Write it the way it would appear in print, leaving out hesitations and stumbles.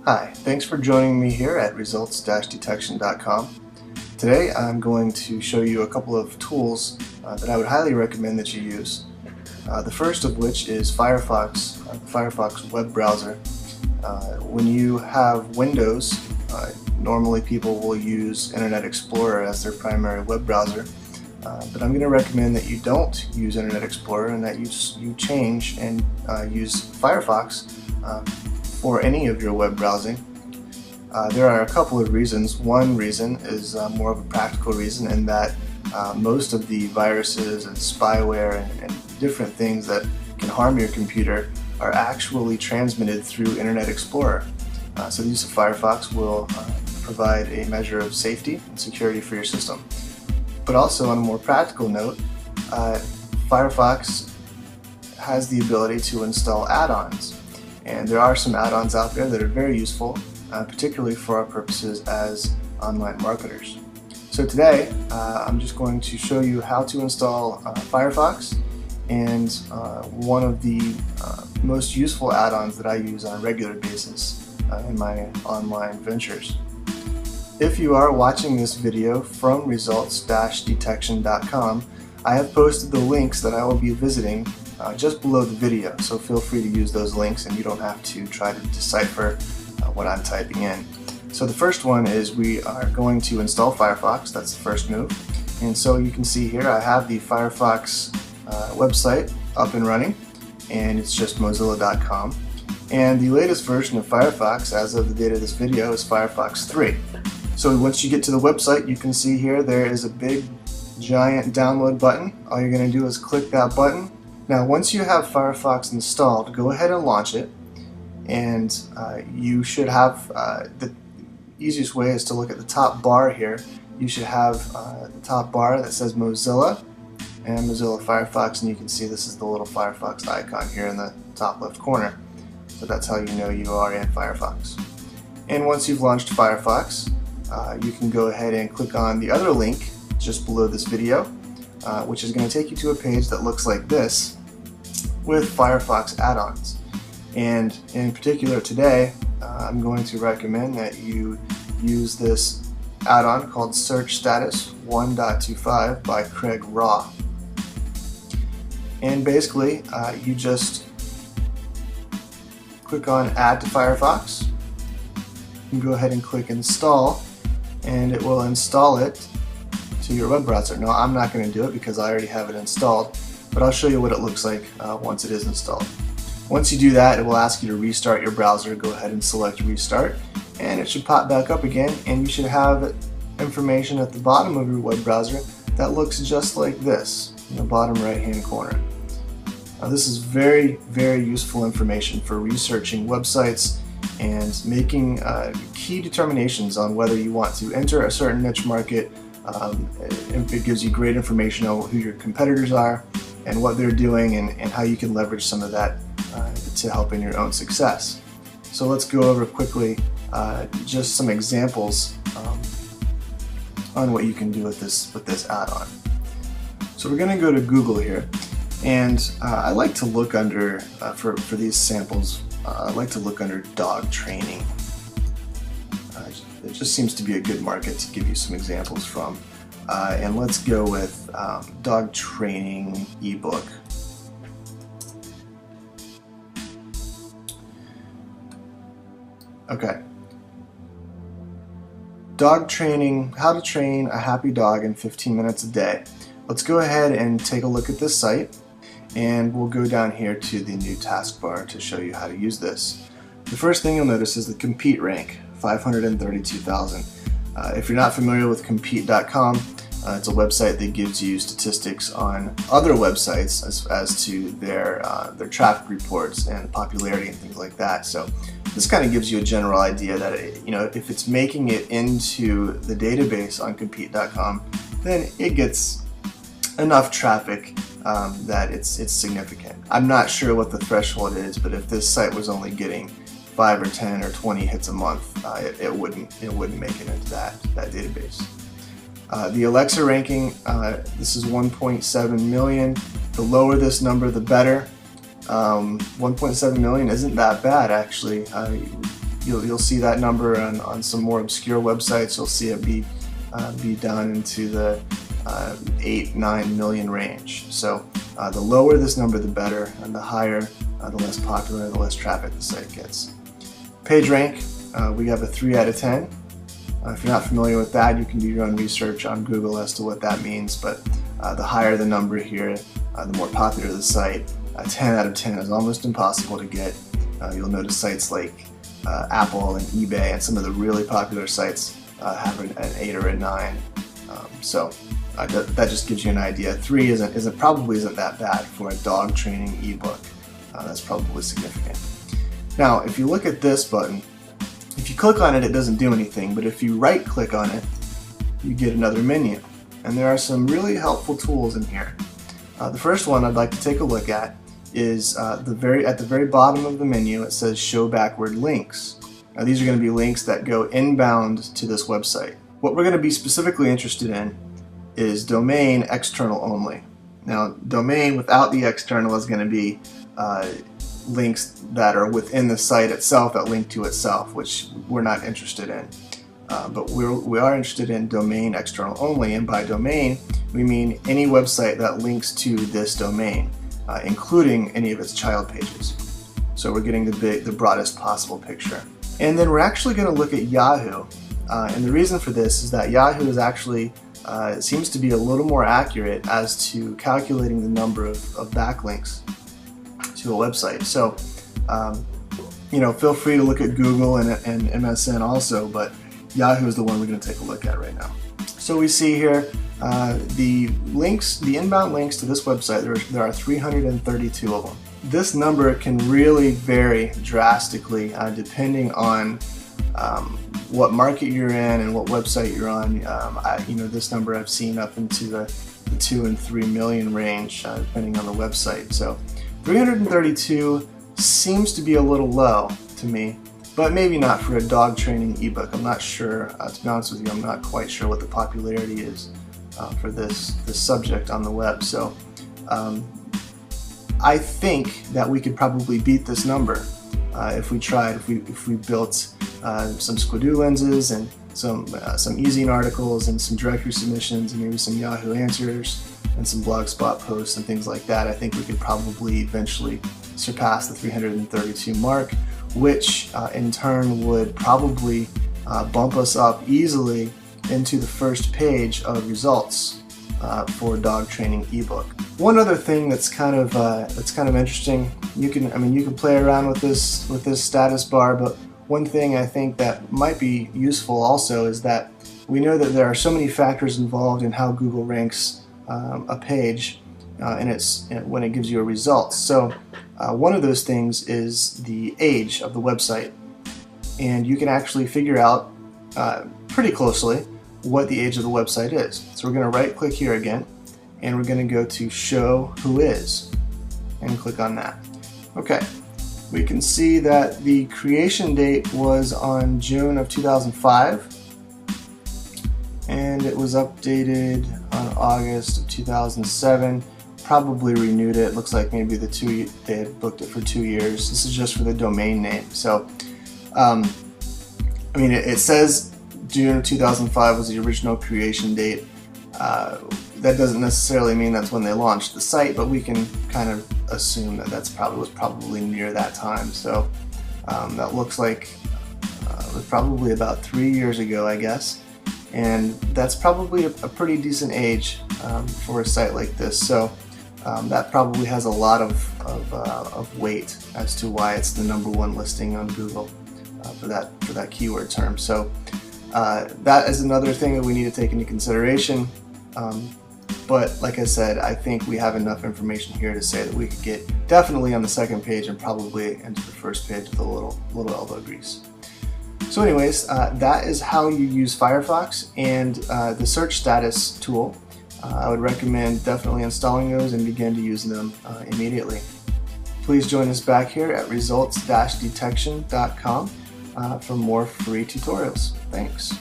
Hi, thanks for joining me here at results-detection.com. Today I'm going to show you a couple of tools that I would highly recommend that you use. The first of which is Firefox, the Firefox web browser. When you have Windows, normally people will use Internet Explorer as their primary web browser. But I'm going to recommend that you don't use Internet Explorer and that you change and use Firefox for any of your web browsing. There are a couple of reasons. One reason is more of a practical reason, in that most of the viruses and spyware and different things that can harm your computer are actually transmitted through Internet Explorer. So the use of Firefox will provide a measure of safety and security for your system. But also, on a more practical note, Firefox has the ability to install add-ons. And there are some add-ons out there that are very useful, particularly for our purposes as online marketers. So today, I'm just going to show you how to install Firefox, and one of the most useful add-ons that I use on a regular basis in my online ventures. If you are watching this video from results-detection.com, I have posted the links that I will be visiting just below the video, so feel free to use those links and you don't have to try to decipher what I'm typing in. So the first one is we are going to install Firefox. That's the first move. And so you can see here I have the Firefox website up and running, and it's just mozilla.com. And the latest version of Firefox as of the date of this video is Firefox 3. So once you get to the website, you can see here there is a big giant download button. All you're going to do is click that button. Now once you have Firefox installed, go ahead and launch it, and you should have the easiest way is to look at the top bar here. You should have the top bar that says Mozilla and Mozilla Firefox, and you can see this is the little Firefox icon here in the top left corner. So that's how you know you are in Firefox. And once you've launched Firefox, you can go ahead and click on the other link just below this video, which is going to take you to a page that looks like this with Firefox add-ons. And in particular today, I'm going to recommend that you use this add-on called Search Status 1.25 by Craig Raw. And basically, you just click on Add to Firefox. You can go ahead and click Install, and it will install it to your web browser. Now I'm not going to do it because I already have it installed, but I'll show you what it looks like once it is installed. Once you do that, it will ask you to restart your browser. Go ahead and select Restart, and it should pop back up again, and you should have information at the bottom of your web browser that looks just like this in the bottom right hand corner. Now, this is very, very useful information for researching websites and making key determinations on whether you want to enter a certain niche market. It gives you great information on who your competitors are and what they're doing, and how you can leverage some of that to help in your own success. So let's go over quickly just some examples on what you can do with this add-on. So we're going to go to Google here, and I like to look under, for these samples, I like to look under dog training. It just seems to be a good market to give you some examples from. And let's go with dog training ebook. Okay. Dog training, how to train a happy dog in 15 minutes a day. Let's go ahead and take a look at this site, and we'll go down here to the new taskbar to show you how to use this. The first thing you'll notice is the compete rank, 532,000. If you're not familiar with compete.com, it's a website that gives you statistics on other websites as to their traffic reports and popularity and things like that. So this kind of gives you a general idea that if it's making it into the database on compete.com, then it gets enough traffic that it's significant. I'm not sure what the threshold is, but if this site was only getting 5 or 10 or 20 hits a month, it wouldn't make it into that database. The Alexa ranking, this is 1.7 million. The lower this number, the better. 1.7 million isn't that bad, actually. You'll see that number on some more obscure websites. You'll see it be down into the 8-9 million range. So the lower this number, the better, and the higher, the less popular, the less traffic the site gets. Page rank, we have a 3 out of 10. If you're not familiar with that, you can do your own research on Google as to what that means, but the higher the number here, the more popular the site. 10 out of 10 is almost impossible to get. You'll notice sites like Apple and eBay and some of the really popular sites have an 8 or a 9. So that just gives you an idea. 3 probably isn't that bad for a dog training ebook. That's probably significant. Now, if you look at this button, if you click on it, it doesn't do anything, but if you right-click on it, you get another menu. And there are some really helpful tools in here. The first one I'd like to take a look at is at the very bottom of the menu. It says Show Backward Links. Now, these are going to be links that go inbound to this website. What we're going to be specifically interested in is domain external only. Now, domain without the external is going to be links that are within the site itself that link to itself, which we're not interested in. But we are interested in domain external only, and by domain we mean any website that links to this domain, including any of its child pages. So we're getting the broadest possible picture. And then we're actually going to look at Yahoo, and the reason for this is that Yahoo is actually seems to be a little more accurate as to calculating the number of backlinks to a website. So feel free to look at Google and MSN also, but Yahoo is the one we're going to take a look at right now. So we see here the inbound links to this website. There are 332 of them. This number can really vary drastically depending on what market you're in and what website you're on. This number I've seen up into the 2 and 3 million range, depending on the website. So 332 seems to be a little low to me, but maybe not for a dog training ebook. I'm not sure. To be honest with you, I'm not quite sure what the popularity is for this subject on the web. So I think that we could probably beat this number if we tried. If we built some Squidoo lenses and some Easing articles and some directory submissions and maybe some Yahoo answers and some Blogspot posts and things like that, I think we could probably eventually surpass the 332 mark, which in turn would probably bump us up easily into the first page of results for dog training ebook. One other thing that's kind of interesting, you can play around with this status bar, but one thing I think that might be useful also is that we know that there are so many factors involved in how Google ranks a page when it gives you a result. So one of those things is the age of the website, and you can actually figure out pretty closely what the age of the website is. So we're going to right click here again, and we're going to go to Show Who Is and click on that. Okay, we can see that the creation date was on June of 2005, and it was updated on August of 2007. Probably renewed it. Looks like maybe they had booked it for 2 years. This is just for the domain name. So it says June of 2005 was the original creation date. That doesn't necessarily mean that's when they launched the site, but we can kind of assume that was probably near that time. So that looks like it was probably about 3 years ago, I guess, and that's probably a pretty decent age for a site like this. So that probably has a lot of weight as to why it's the #1 listing on Google for that keyword term. So that is another thing that we need to take into consideration. But like I said, I think we have enough information here to say that we could get definitely on the second page and probably into the first page with a little elbow grease. So anyways, that is how you use Firefox and the search status tool. I would recommend definitely installing those and begin to use them immediately. Please join us back here at results-detection.com for more free tutorials. Thanks.